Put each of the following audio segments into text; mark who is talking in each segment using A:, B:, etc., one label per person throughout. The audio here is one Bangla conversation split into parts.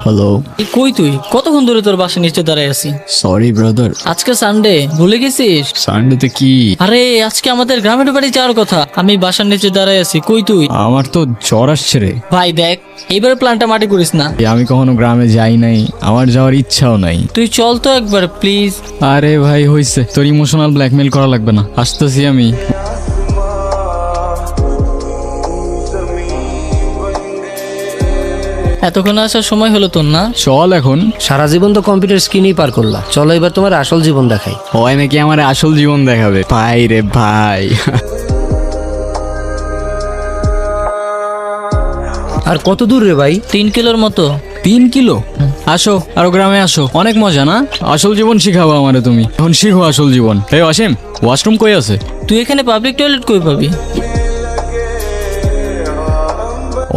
A: হ্যালো।
B: কই তুই? কতক্ষণ ধরে তোর বাসার নিচে দাঁড়ায় আছি।
A: Sorry brother.
B: আজকে সানডে, ভুলে গেছিস?
A: সানডেতে কি?
B: আরে আজকে আমাদের গ্রামের বাড়ি যাওয়ার কথা। আমি বাসার নিচে দাঁড়ায় আছি, কই তুই?
A: আমার তো জ্বর আসছে রে।
B: ভাই দেখ, এইবার প্ল্যানটা মাটি করিস না।
A: আমি কখনো গ্রামে যাই নাই, আমার যাওয়ার ইচ্ছাও নাই।
B: তুই চল তো একবার প্লিজ।
A: আরে ভাই হইছে, তোর ইমোশনাল ব্ল্যাকমেল করা লাগবে না, আসতেছি আমি।
B: এতক্ষণ আসার সময় হলো তোর না?
A: চল এখন।
C: সারা জীবন তো কম্পিউটার স্ক্রিনেই পার করলা, চলো এবার তোমার আসল জীবন দেখাই।
A: হয় নাকি আমার আসল জীবন দেখাবে? ভাই রে ভাই।
C: আর কত দূর রে ভাই?
B: 3 কিলোর মতো।
A: 3 কিলো? আসো, আরো গ্রামে আসো, অনেক মজা না? আসল জীবন শিখাবো আমারে তুমি, এখন শিখো আসল জীবন। এই অসীম, ওয়াশরুম কই আছে?
B: তুই এখানে পাবলিক টয়লেট কই পাবি?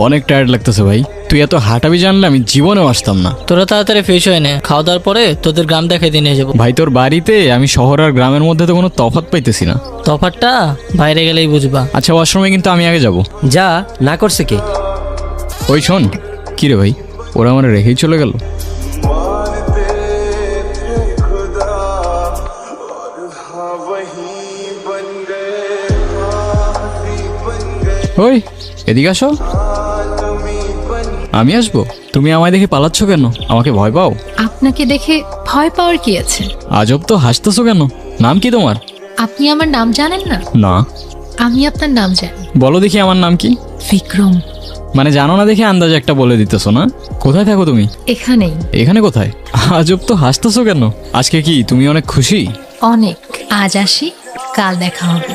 A: অনেক টায়ার্ড লাগতেছে ভাই, তুই এত হাঁটাবি জানলে আমি জীবনেও আসতাম না।
B: তোরা তাড়াতাড়ি ফ্রেশ হয়ে নে, খাওয়া দাওয়ার পরে তোদের গ্রাম দেখাই দিয়ে নিয়ে যাবো।
A: ভাই তোর বাড়িতে আমি শহর আর গ্রামের মধ্যে তো কোনো তফাৎ পাইতেছি না।
B: তফাৎটা বাইরে গেলেই বুঝবা।
A: আচ্ছা ওয়াশরুমে কিন্তু আমি আগে যাব।
C: যা, না করছে কে?
A: ওই শোন, কি রে ভাই, ওরা আমার রেখেই চলে গেল। ওই এদিকে আসো। আমি আসবো? তুমি আমায় দেখে পালাচ্ছ কেন? আমাকে ভয় পাও?
D: আপনাকে দেখে ভয় পাওয়ার কি আছে?
A: আজব তো, হাসতেছো কেন? নাম কি তোমার?
D: আপনি আমার নাম জানেন না?
A: না।
D: আমি আপনার নাম জানি।
A: বলো দেখি আমার নাম কি?
D: বিক্রম।
A: মানে জানো না দেখে আন্দাজে একটা বলে দিতেছো না? কোথায় থাকো তুমি?
D: এখানেই।
A: এখানে কোথায়? আজব তো, হাসতেছো কেন? আজকে কি তুমি অনেক খুশি?
D: অনেক। আজ আসি, কাল দেখা হবে।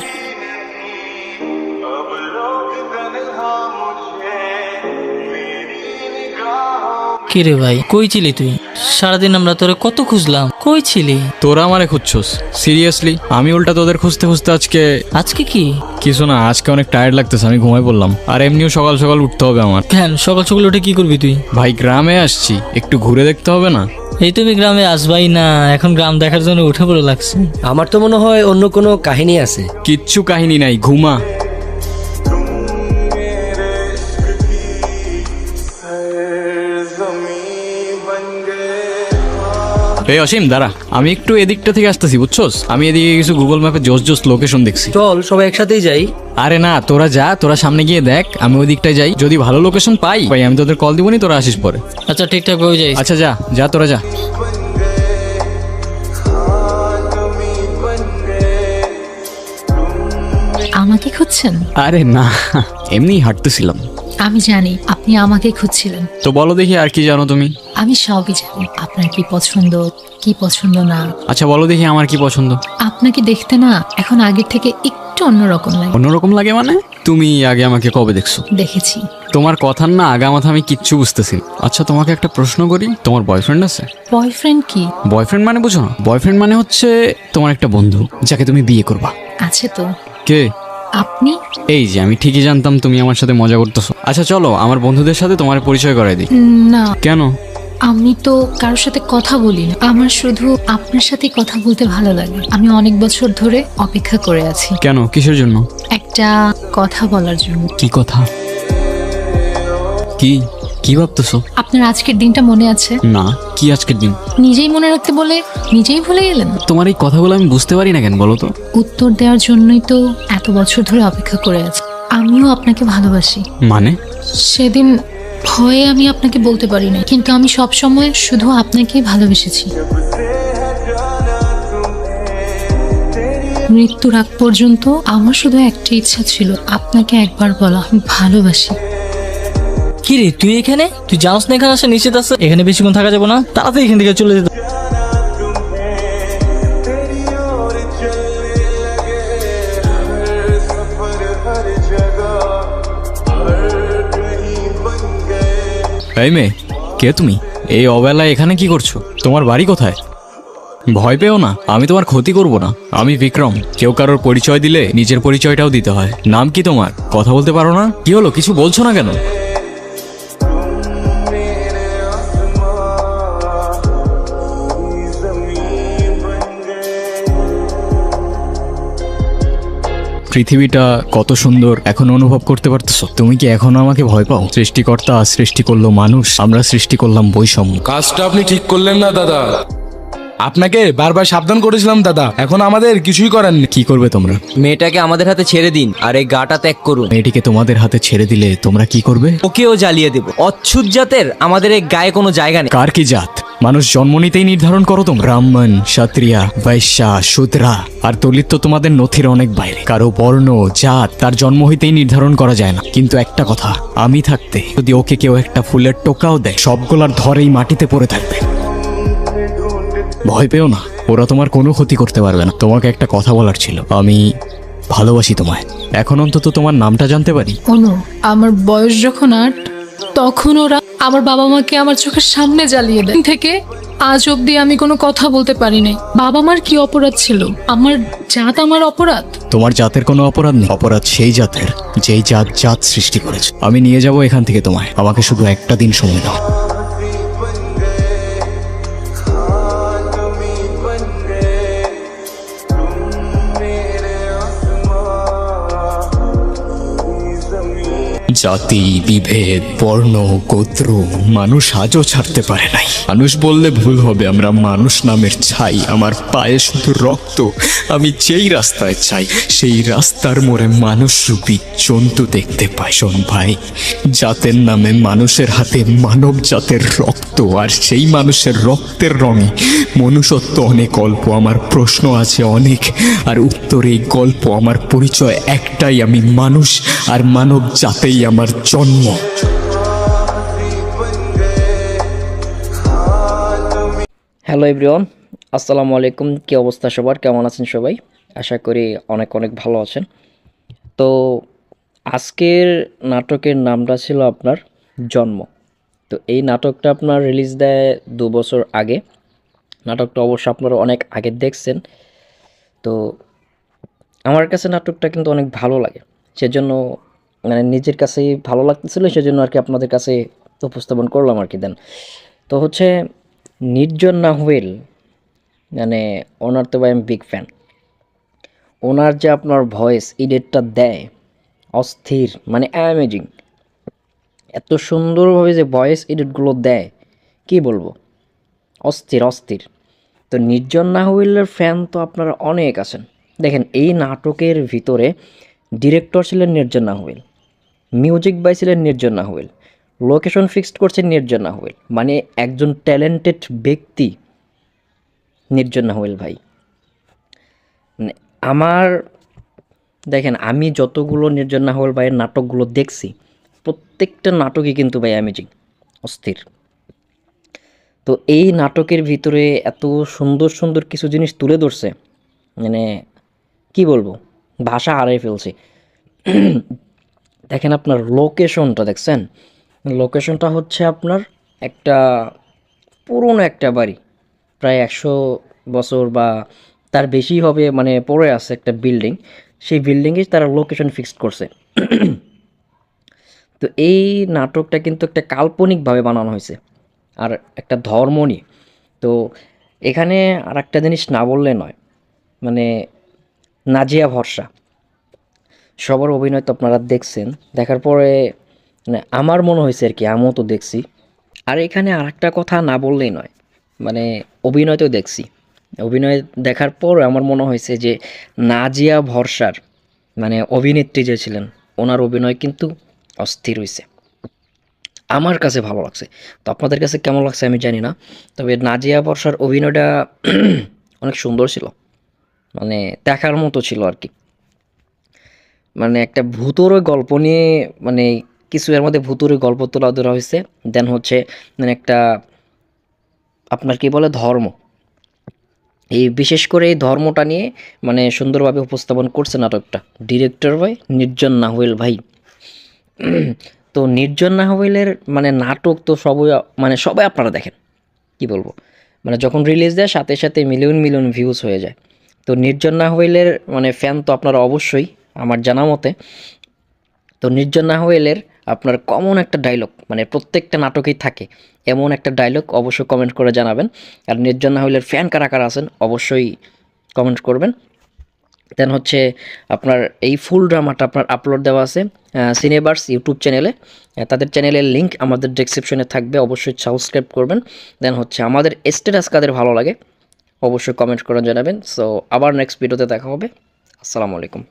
B: কি রে ভাই, কই ছিলি তুই? সারাদিন আমরা তোরে কত খুঁজলাম, কই ছিলি?
A: তোরা আমারে খুঁজছস? সিরিয়াসলি? আমি উল্টা তোদের খুঁজতে খুঁজতে আজকে
B: আজকে কি?
A: কিছু না, আজকে অনেক টায়ার্ড লাগতেছে, আমি ঘুমাই পড়লাম। আর এমনিও সকাল সকাল উঠতে হবে আমার।
B: কেন সকাল সকাল উঠে কি করবি তুই?
A: ভাই গ্রামে আসছি, একটু ঘুরে দেখতে হবে না?
B: এই তুমি গ্রামে আসবাই না, এখন গ্রাম দেখার জন্য উঠে পড়ে লাগছে।
C: আমার তো মনে হয় অন্য কোনো কাহিনী আছে।
A: কিচ্ছু কাহিনী নাই, ঘুমা। এই অসীম দাঁড়া, আমি একটু এদিকটা থেকে আসতেছি, বুঝছস? আমি এদিকে কিছু গুগল ম্যাপে জোস জোস লোকেশন দেখছি।
C: চল সবাই একসাথেই যাই।
A: আরে না, তোরা যা, তোরা সামনে গিয়ে দেখ, আমি ওই দিকটায় যাই। যদি ভালো লোকেশন পাই ভাই আমি তোদের কল দিবনি, তোরা আসিস পরে।
B: আচ্ছা ঠিকঠাক হয়ে যাই।
A: আচ্ছা যা যা, তোরা যা।
D: আমাকে খুঁজছেন?
A: আরে না, এমনি হাঁটতেছিলাম।
D: আমি জানি আপনি আমাকে খুঁজছিলেন।
A: তো বলো দেখি আর কি জানো তুমি?
D: আমি সবই জানি, আপনার কি পছন্দ কি পছন্দ না।
A: আচ্ছা বলো দেখি আমার কি পছন্দ।
D: আপনাকে দেখতে না এখন আগের থেকে একটু অন্যরকম লাগে।
A: অন্যরকম লাগে মানে? তুমি আগে আমাকে কবে দেখছো?
D: দেখেছি।
A: তোমার কথার না আগা মাথা আমি কিচ্ছু বুঝতেছি না। আচ্ছা তোমাকে একটা প্রশ্ন করি, তোমার বয়ফ্রেন্ড আছে?
D: বয়ফ্রেন্ড কি?
A: বয়ফ্রেন্ড মানে বুঝো না? বয়ফ্রেন্ড মানে হচ্ছে তোমার একটা বন্ধু, যাকে তুমি বিয়ে করবা।
D: আছে তো।
A: কে?
D: আপনি?
A: এই যে আমি ঠিকই জানতাম তুমি আমার সাথে মজা করতেছো। আচ্ছা চলো আমার বন্ধুদের সাথে তোমার পরিচয় করাই দিই।
D: না,
A: কেন?
D: আমি তো কারোর সাথে কথা বলি না। আমার শুধু আপনার সাথে কথা বলতে ভালো লাগে। আমি অনেক বছর ধরে অপেক্ষা করে আছি
A: কেন, কিসের জন্য?
D: একটা কথা বলার জন্য।
A: কি কথা? কি কি ভাবতেছো?
D: আপনার আজকের দিনটা মনে আছে?
A: না, কি আজকের দিন?
D: নিজেই মনে রাখতে বলে নিজেই ভুলে গেলেন।
A: তোমার এই কথাগুলো আমি বুঝতে পারি না কেন বলো তো?
D: উত্তর দেওয়ার জন্যই তো এত বছর ধরে অপেক্ষা করে আছি। আমিও আপনাকে ভালোবাসি।
A: মানে?
D: সেদিন ভয়ে আমি আপনাকে বলতে পারি না, কিন্তু আমি সব সময় শুধু আপনাকেই ভালোবেসেছি। মৃত্যুর আগ পর্যন্ত আমার শুধু একটা ইচ্ছা ছিল, আপনাকে একবার বলা ভালোবাসি।
B: কি রে তুই এখানে? তুই জানোস না এখানে আসা নিশ্চিত আছে? এখানে বেশিক্ষণ থাকা যাবে না, তাড়াতাড়ি এখান থেকে চলে যেতে।
A: এই মেয়ে, কে তুমি? এই অবেলায় এখানে কি করছো? তোমার বাড়ি কোথায়? ভয় পেও না, আমি তোমার ক্ষতি করব না। আমি বিক্রম। কেউ কারোর পরিচয় দিলে নিজের পরিচয়টাও দিতে হয়। নাম কি তোমার? কথা বলতে পারো না? কি হলো, কিছু বলছো না কেন? পৃথিবীটা কত সুন্দর এখন অনুভব করতে পারতেছো? তুমি কি এখনো আমাকে ভয় পাও? সৃষ্টিকর্তা সৃষ্টি করলো মানুষ, আমরা সৃষ্টি করলাম বৈষম্য।
E: কাজটা আপনি ঠিক করলেন না দাদা। আপনাকে বারবার সাবধান করেছিলাম দাদা, এখন আমাদের কিছুই করার নেই।
A: কি করবে তোমরা?
F: মেয়েটাকে আমাদের হাতে ছেড়ে দিন আর এই গাটা ত্যাগ করুন।
A: মেয়েটিকে তোমাদের হাতে ছেড়ে দিলে তোমরা কি করবে?
F: ওকেও জ্বালিয়ে দেব। অচ্ছুত জাতের আমাদের এই গায়ে কোনো জায়গা নেই।
A: কার কি জাত মানুষ জন্ম নিতেই নির্ধারণ করো তোমরা? ব্রাহ্মণ, ক্ষত্রিয়া, বৈশ্যা, শূদ্রা আর দলিত তো তোমাদের নথির অনেক বাইরে। কারো বর্ণ জাত তার জন্ম হইতেই নির্ধারণ করা যায় না। কিন্তু একটা কথা, আমি থাকতে যদি ওকে কেউ একটা ফুলের টোকাও দেয়, সবগুলার ধরেই মাটিতে পড়ে থাকবে। ভয় পেও না, ওরা তোমার কোনো ক্ষতি করতে পারবে না। তোমাকে একটা কথা বলার ছিল, আমি ভালোবাসি তোমায়। এখন অন্তত তোমার নামটা জানতে পারি।
D: অনু, আমার বয়স যখন 8, তখন ওরা আমার বাবা মাকে আমার চোখের সামনে জ্বালিয়ে দেয়। থেকে আজ অবধি আমি কোনো কথা বলতে পারি নাই। বাবা মার কি অপরাধ ছিল? আমার জাত আমার অপরাধ?
A: তোমার জাতের কোনো অপরাধ নেই। অপরাধ সেই জাতের যেই জাত সৃষ্টি করেছে। আমি নিয়ে যাব এখান থেকে তোমায়, আমাকে শুধু একটা দিন সময় দাও। জাতি, বিভেদ, বর্ণ, গোত্র মানুষ আজও ছাড়তে পারে নাই। মানুষ বললে ভুল হবে, আমরা মানুষ নামের ছাই। আমার পায়ে শুধু রক্ত। আমি যেই রাস্তায় চাই সেই রাস্তার মোড়ে মানুষরূপী জন্তু দেখতে পাই। শোন ভাই, জাতের নামে মানুষের হাতে মানব জাতের রক্ত, আর সেই মানুষের রক্তের রঙে মনুষ্যত্ব অনেক অল্প। আমার প্রশ্ন আছে অনেক, আর উত্তর এই গল্প। আমার পরিচয় একটাই, আমি মানুষ, আর মানব জাতেই আমার জন্ম।
C: হ্যালো এভরিওয়ান, আসসালামু আলাইকুম। কী অবস্থা সবার? কেমন আছেন সবাই? আশা করি অনেক অনেক ভালো আছেন। তো আজকের নাটকের নামটা ছিল আপনার জন্ম। তো এই নাটকটা আপনার রিলিজ দেয় 2 বছর আগে। নাটকটা অবশ্য আপনারা অনেক আগে দেখছেন। তো আমার কাছে নাটকটা কিন্তু অনেক ভালো লাগে, সেজন্য মানে নিজের কাছেই ভালো লাগতেছিল, সেজন্য আর কি আপনাদের কাছে উপস্থাপন করলাম আর কি। দেন তো হচ্ছে নির্জন নাহুয়েল, মানে ওনার তো ভাই আমি বিগ ফ্যান। ওনার যে আপনার ভয়েস এডিটটা দেয় অস্থির, মানে অ্যামেজিং। এত সুন্দরভাবে যে ভয়েস এডিটগুলো দেয় কি বলবো, অস্থির অস্থির। তো নির্জন নাহুয়েলের ফ্যান তো আপনারা অনেক আছেন। দেখেন, এই নাটকের ভিতরে ডিরেক্টর ছিলেন নির্জন নাহুয়েল, মিউজিক বাই ছিলেন নির্জন নাহুয়েল, লোকেশন ফিক্সড করছেন নির্জন নাহুয়েল। মানে একজন ট্যালেন্টেড ব্যক্তি নির্জন নাহুয়েল ভাই। মানে আমার দেখেন, আমি যতগুলো নির্জন নাহুয়েল ভাইয়ের নাটকগুলো দেখছি, প্রত্যেকটা নাটকই কিন্তু ভাই অ্যামেজিং, অস্থির। তো এই নাটকের ভিতরে এত সুন্দর সুন্দর কিছু জিনিস তুলে ধরছে, মানে কি বলবো, ভাষা হারিয়ে ফেলছি। দেখেন, আপনার লোকেশনটা দেখছেন? লোকেশনটা হচ্ছে আপনার একটা পুরনো একটা বাড়ি, প্রায় 100 বছর বা তার বেশি হবে, মানে পড়ে আছে একটা বিল্ডিং। সেই বিল্ডিংয়ে তারা লোকেশন ফিক্সড করছে। তো এই নাটকটা কিন্তু একটা কাল্পনিকভাবে বানানো হয়েছে, আর একটা ধর্ম নিয়ে। তো এখানে আর একটা জিনিস না বললে নয়, মানে নাজিয়া ভরসা, সবার অভিনয় তো আপনারা দেখছেন। দেখার পরে মানে আমার মনে হয়েছে আর কি, আমিও তো দেখছি। আর এখানে আর একটা কথা না বললেই নয়, মানে অভিনয় তো দেখছি। অভিনয় দেখার পর আমার মনে হয়েছে যে নাজিয়া ভরসার মানে অভিনেত্রী যে ছিলেন, ওনার অভিনয় কিন্তু অস্থির হয়েছে, আমার কাছে ভালো লাগছে। তো আপনাদের কাছে কেমন লাগছে আমি জানি না, তবে নাজিয়া ভরসার অভিনয়টা অনেক সুন্দর ছিল, মানে দেখার মতো ছিল আর কি। মানে একটা ভূতরে গল্প নিয়ে, মানে কিছু এর মধ্যে ভূতরে গল্প তোলা ধরা হয়েছে। দেন হচ্ছে মানে একটা আপনার কি বলে ধর্ম, এই বিশেষ করে এই ধর্মটা নিয়ে মানে সুন্দরভাবে উপস্থাপন করছে নাটকটা ডিরেক্টর ভাই নির্জন নাহুয়েল ভাই। তো নির্জন নাহুয়েলের মানে নাটক তো সবই, মানে সবাই আপনারা দেখেন, কি বলবো, মানে যখন রিলিজ দেয় সাথে সাথে মিলিয়ন মিলিয়ন ভিউজ হয়ে যায়। তো নির্জন নাহুয়েলের মানে ফ্যান তো আপনারা অবশ্যই আমার জানা মতে। তো নির্জন নাহুয়েলের আপনার কমন একটা ডায়লগ, মানে প্রত্যেকটা নাটকেই থাকে এমন একটা ডায়লগ, অবশ্যই কমেন্ট করে জানাবেন। আর নির্জন নাহুয়েলের ফ্যান কারা কারা আছেন অবশ্যই কমেন্ট করবেন। দেন হচ্ছে আপনার এই ফুল ড্রামাটা আপনার আপলোড দেওয়া আছে সিনেভার্স ইউটিউব চ্যানেলে। তাদের চ্যানেলের লিঙ্ক আমাদের ডেসক্রিপশনে থাকবে, অবশ্যই সাবস্ক্রাইব করবেন। দেন হচ্ছে আমাদের স্ট্যাটাস কাদের ভালো লাগে অবশ্যই কমেন্ট করে জানাবেন। সো আবার নেক্সট ভিডিওতে দেখা হবে। আসসালামু আলাইকুম।